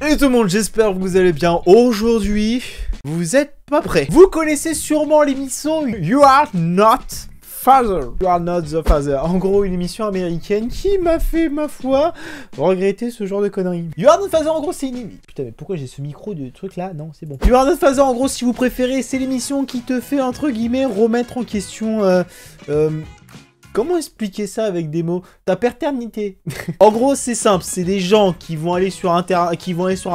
Salut tout le monde, j'espère que vous allez bien. Aujourd'hui, vous êtes pas prêts. Vous connaissez sûrement l'émission You Are Not Father. You Are Not the Father. En gros, une émission américaine qui m'a fait, ma foi, regretter ce genre de conneries. You Are Not Father, en gros, c'est une... Putain, mais pourquoi j'ai ce micro de truc là? Non, c'est bon. You Are Not Father, en gros, si vous préférez, c'est l'émission qui te fait, entre guillemets, remettre en question... Comment expliquer ça avec des mots? Ta paternité. En gros, c'est simple. C'est des gens qui vont aller sur un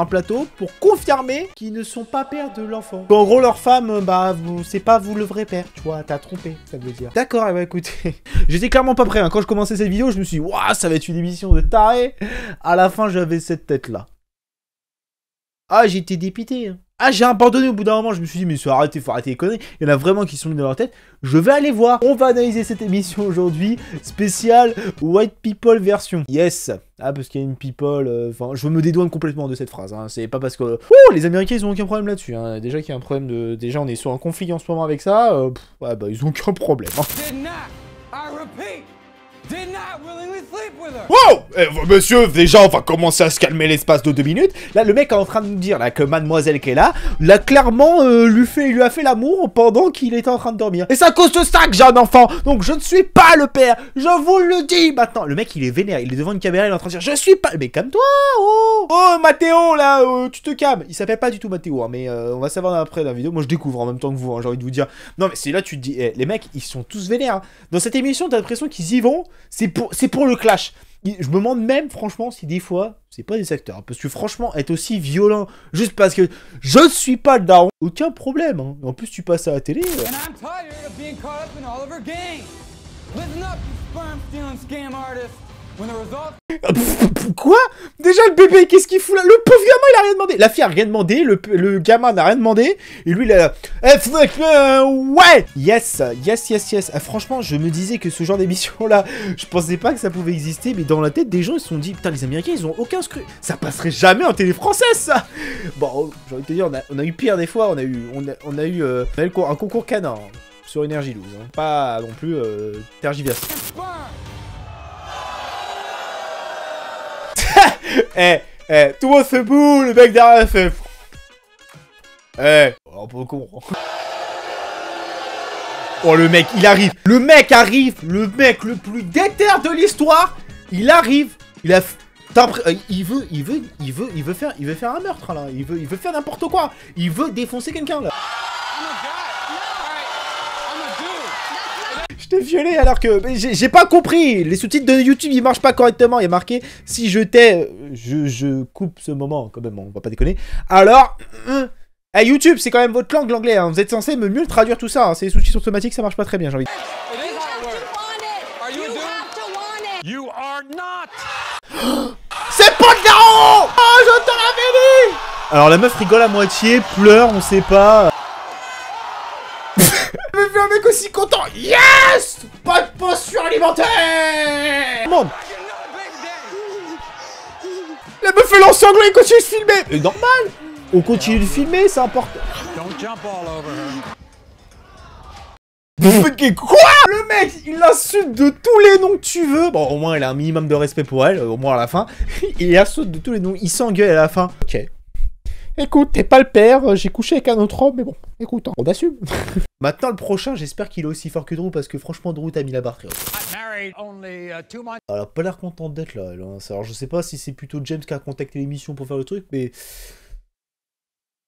plateau pour confirmer qu'ils ne sont pas pères de l'enfant. En gros, leur femme, bah, c'est pas vous le vrai père. Tu vois, t'as trompé, ça veut dire. D'accord, bah écoutez, j'étais clairement pas prêt. Hein. Quand je commençais cette vidéo, je me suis dit, waouh, ça va être une émission de taré. À la fin, j'avais cette tête-là. Ah, j'étais dépité. Hein. Ah, j'ai abandonné au bout d'un moment, je me suis dit, mais faut arrêter les conneries. Il y en a vraiment qui sont mis dans leur tête. Je vais aller voir. On va analyser cette émission aujourd'hui. Spéciale White People version. Yes. Ah, parce qu'il y a une people... Enfin, je me dédouane complètement de cette phrase. Hein. C'est pas parce que... Oh, les Américains, ils ont aucun problème là-dessus. Hein. Déjà qu'il y a un problème de... Déjà, on est sur un conflit en ce moment avec ça. Ouais, bah, ils ont aucun problème. Hein. Wow, monsieur, déjà on va commencer à se calmer l'espace de 2 minutes. Là le mec est en train de nous dire là, que mademoiselle qui est là clairement lui a fait l'amour pendant qu'il était en train de dormir. Et c'est à cause de ça que j'ai un enfant. Donc je ne suis pas le père. Je vous le dis maintenant. Le mec il est vénère, il est devant une caméra, il est en train de dire je suis pas... Mais calme-toi. Oh Mathéo là, tu te calmes. Il s'appelle pas du tout Mathéo hein, mais on va savoir après dans la vidéo. Moi je découvre en même temps que vous hein, j'ai envie de vous dire. Non mais c'est là tu te dis les mecs ils sont tous vénères hein. Dans cette émission t'as l'impression qu'ils y vont. C'est pour le clash. Je me demande même, franchement, si des fois, c'est pas des acteurs. Hein, parce que franchement, être aussi violent, juste parce que je ne suis pas le daron, aucun problème. Hein. En plus, tu passes à la télé. Quoi? Déjà le bébé, qu'est-ce qu'il fout là? Le pauvre gamin, il a rien demandé. La fille a rien demandé, le gamin n'a rien demandé. Et lui, il est là. Ouais. Yes. Franchement, je me disais que ce genre d'émission là, je pensais pas que ça pouvait exister. Mais dans la tête des gens, ils se sont dit, putain, les Américains, ils ont aucun scrupule. Ça passerait jamais en télé française, ça. Bon, j'ai envie de te dire, on a eu pire des fois. On a eu un concours canin hein, sur Énergie 12. Hein. Pas non plus tergiversé. Tout le monde fait boule, le mec derrière fait... un peu con. Oh, le mec, il arrive. Le mec arrive. Le mec le plus déter de l'histoire. Il arrive. Il a... Il veut faire un meurtre, là. Il veut faire n'importe quoi. Il veut défoncer quelqu'un, là. Je t'ai violé alors que... J'ai pas compris. Les sous-titres de YouTube, ils marchent pas correctement. Il y a marqué, si je t'ai... Je coupe ce moment, quand même, on va pas déconner. Alors... Hey, YouTube, c'est quand même votre langue, l'anglais. Hein. Vous êtes censé me mieux traduire tout ça. Hein. C'est les sous-titres automatiques, ça marche pas très bien, j'ai envie de... C'est pas le daron. Oh, je te l'avais dit. Alors, la meuf rigole à moitié, pleure, on sait pas... Je me fais un mec aussi content. Yes. Pas de potion alimentaire. Monde. La meuf fait l'ensemble, il continue de filmer. C'est normal. On continue de filmer, c'est important. Quoi? Le mec, il l'insulte de tous les noms que tu veux. Bon, au moins, il a un minimum de respect pour elle, au moins à la fin. Il insulte de tous les noms, il s'engueule à la fin. Ok. Écoute, t'es pas le père, j'ai couché avec un autre homme, mais bon, écoute, on assume. Maintenant, le prochain, j'espère qu'il est aussi fort que Drew, parce que franchement, Drew t'a mis la barre très haut. Elle a pas l'air contente d'être là, elle. Alors, je sais pas si c'est plutôt James qui a contacté l'émission pour faire le truc, mais...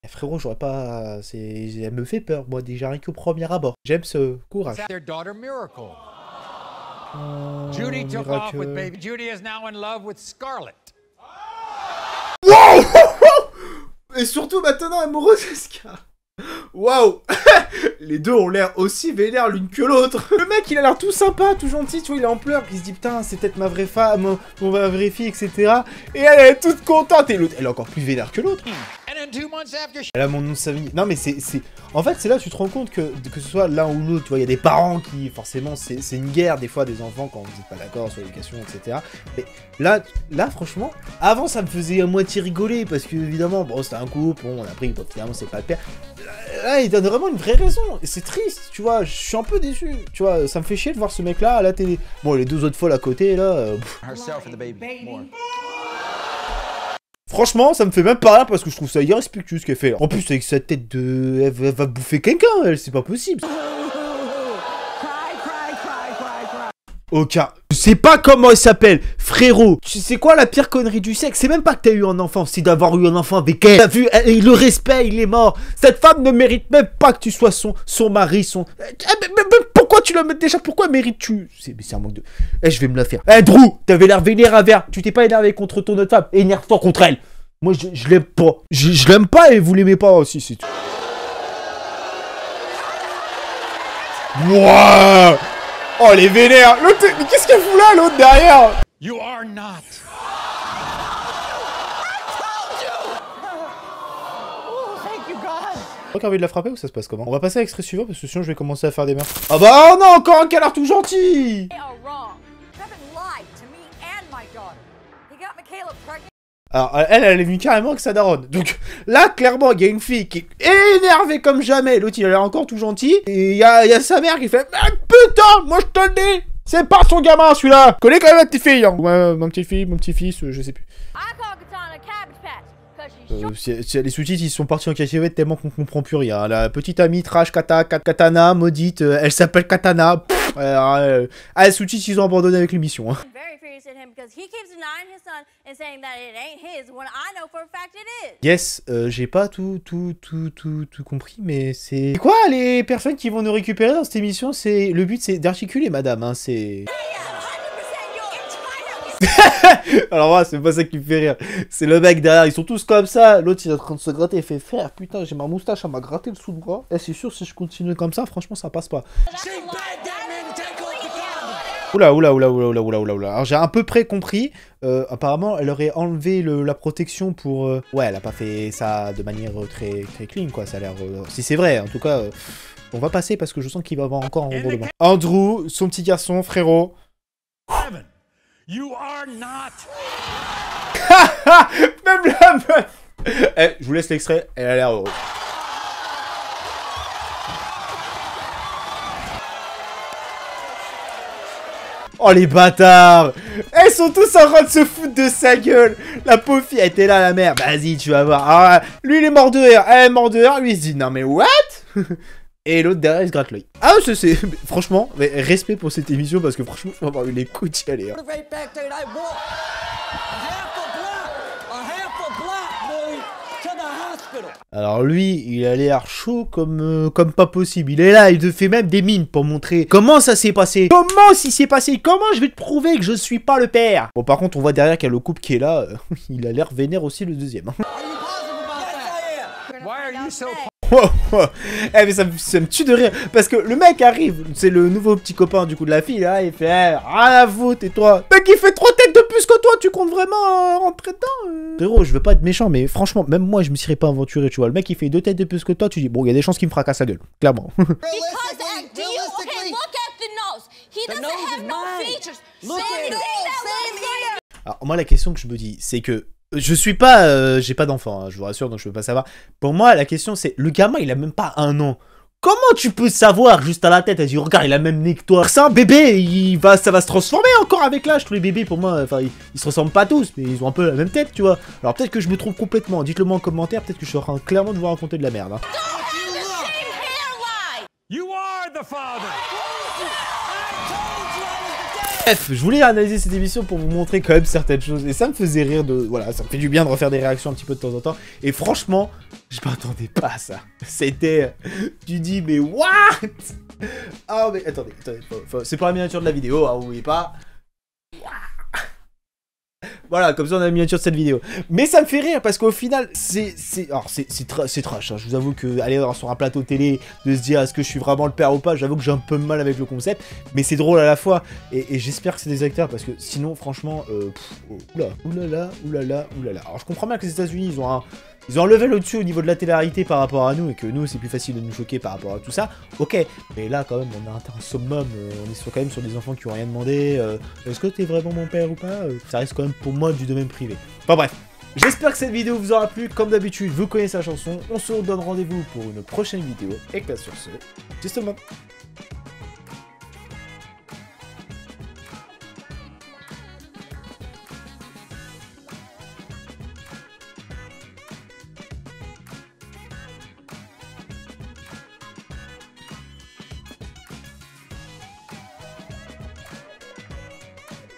Eh, frérot, j'aurais pas... Elle me fait peur, moi, déjà rien qu'au premier abord. James, courage. Judy took off with baby. Judy is now in love with Scarlett. Wow. Et surtout maintenant amoureuse de Scar. Waouh. Les deux ont l'air aussi vénères l'une que l'autre. Le mec il a l'air tout sympa, tout gentil, tu vois, il est en pleurs, puis il se dit putain c'est peut-être ma vraie femme, ma vraie fille, etc. Et elle est toute contente, et l'autre elle est encore plus vénère que l'autre. Elle a mon nom de famille. Non mais c'est... En fait c'est là que tu te rends compte que ce soit l'un ou l'autre, tu vois, il y a des parents qui, forcément, c'est une guerre des fois des enfants quand vous n'êtes pas d'accord sur l'éducation, etc. Mais là franchement, avant ça me faisait à moitié rigoler, parce que évidemment, bon c'était un couple, bon, on a appris que finalement c'est pas le père. Là il donne vraiment une vraie raison, et c'est triste, tu vois, je suis un peu déçu, tu vois, ça me fait chier de voir ce mec là à la télé. Bon les deux autres folles à côté là... Franchement, ça me fait même pas rire parce que je trouve ça irrespectueux ce qu'elle fait. En plus, avec sa tête de... Elle va bouffer quelqu'un, elle, c'est pas possible. Aucun. Je sais pas comment elle s'appelle. Frérot, tu sais quoi la pire connerie du sexe? C'est même pas que t'as eu un enfant, c'est d'avoir eu un enfant avec elle. T'as vu, le respect, il est mort. Cette femme ne mérite même pas que tu sois son mari, son... Mais pourquoi tu la mets déjà? Pourquoi mérites-tu? C'est un manque de... je vais me la faire. Drew, t'avais l'air vénère. Tu t'es pas énervé contre ton autre femme. Énerve-toi contre elle. Moi, je l'aime pas. Je l'aime pas et vous l'aimez pas aussi, c'est tout. Wouah! Oh, les vénères! L'autre, mais qu'est-ce qu'elle fout là, l'autre, derrière? You are not. T'as envie de la frapper ou ça se passe comment? On va passer à l'extrait suivant parce que sinon je vais commencer à faire des meurtres. Ah bah oh non, encore un canard tout gentil! Alors elle est venue carrément avec sa daronne. Donc là clairement il y a une fille qui est énervée comme jamais. L'autre il a l'air encore tout gentil. Et il y a sa mère qui fait putain, moi je te le dis, c'est pas son gamin celui-là. Connais quand même la petite fille hein. Ouais, mon petit-fils, je sais plus. Les sous-titres ils sont partis en cacahuète tellement qu'on comprend plus rien. La petite amie trash Katana maudite, elle s'appelle Katana. Les sous-titres ils ont abandonné avec l'émission. Hein. Yes, j'ai pas tout compris, mais c'est quoi les personnes qui vont nous récupérer dans cette émission? C'est le but, c'est d'articuler, madame. Hein, c'est. Alors voilà, c'est pas ça qui me fait rire. C'est le mec derrière, ils sont tous comme ça. L'autre il est en train de se gratter, il fait frère, putain, j'ai ma moustache, elle m'a gratté le sous de bras. C'est sûr, si je continue comme ça, franchement, ça passe pas. Oula. Alors j'ai à peu près compris. Apparemment, elle aurait enlevé la protection pour. Ouais, elle a pas fait ça de manière très clean, quoi. Ça a l'air. Si c'est vrai, en tout cas, on va passer parce que je sens qu'il va avoir encore un rebondement. Andrew, son petit garçon, frérot. You are not. Même la meuf. Je vous laisse l'extrait, elle a l'air heureuse. Oh les bâtards! Elles sont tous en train de se foutre de sa gueule! La pauvre fille, elle était là, la mère. Vas-y, tu vas voir. Ah, lui, il est mort de rire. Elle est mort de rire. Lui, il se dit, non mais what? Et l'autre derrière, il se gratte l'œil. Ah, c'est... Franchement, mais respect pour cette émission, parce que franchement, je vais avoir eu les coups d'y aller. Hein. Alors lui, il a l'air chaud comme pas possible. Il est là, il te fait même des mines pour montrer comment ça s'est passé. Comment ça s'est passé? Comment je vais te prouver que je suis pas le père? Bon, par contre, on voit derrière qu'il y a le couple qui est là. Il a l'air vénère aussi, le deuxième. Mais ça me tue de rire. Parce que le mec arrive, c'est le nouveau petit copain du coup de la fille là, il fait rien à foutre et toi. Mec il fait 3 têtes de plus que toi, tu comptes vraiment rentrer dedans Frérot, je veux pas être méchant, mais franchement, même moi je me serais pas aventuré, tu vois. Le mec il fait 2 têtes de plus que toi, tu dis bon, il y a des chances qu'il me fracasse la gueule, clairement. Alors moi la question que je me dis, c'est que je suis pas, j'ai pas d'enfant, hein, je vous rassure, donc je peux pas savoir. Pour moi, la question c'est, le gamin, il a même pas 1 an. Comment tu peux savoir juste à la tête? Elle dit, regarde, il a le même nez que toi. C'est un bébé, ça va se transformer encore avec l'âge. Tous les bébés, pour moi, enfin, ils se ressemblent pas tous, mais ils ont un peu la même tête, tu vois. Alors peut-être que je me trompe complètement. Dites-le moi en commentaire, peut-être que je suis en train clairement de vous raconter de la merde. Hein. You are the father. Bref, je voulais analyser cette émission pour vous montrer quand même certaines choses. Et ça me faisait rire de... Voilà, ça me fait du bien de refaire des réactions un petit peu de temps en temps. Et franchement, je m'attendais pas à ça. C'était... Tu dis, mais what? Ah, mais attendez. C'est pas la miniature de la vidéo, hein, vous voyez pas. Voilà, comme ça on a la miniature de cette vidéo. Mais ça me fait rire parce qu'au final, c'est trash. Hein. Je vous avoue que aller sur un plateau télé, de se dire est-ce que je suis vraiment le père ou pas, j'avoue que j'ai un peu mal avec le concept. Mais c'est drôle à la fois. Et j'espère que c'est des acteurs parce que sinon, franchement, oulala. Alors je comprends bien que les États-Unis, ils ont un level au-dessus au niveau de la télé-réalité par rapport à nous et que nous c'est plus facile de nous choquer par rapport à tout ça, ok, mais là quand même on a un summum, on est quand même sur des enfants qui ont rien demandé, est-ce que t'es vraiment mon père ou pas, ça reste quand même pour moi du domaine privé. Enfin bref, j'espère que cette vidéo vous aura plu, comme d'habitude vous connaissez la chanson, on se donne rendez-vous pour une prochaine vidéo, et que là sur ce, justement.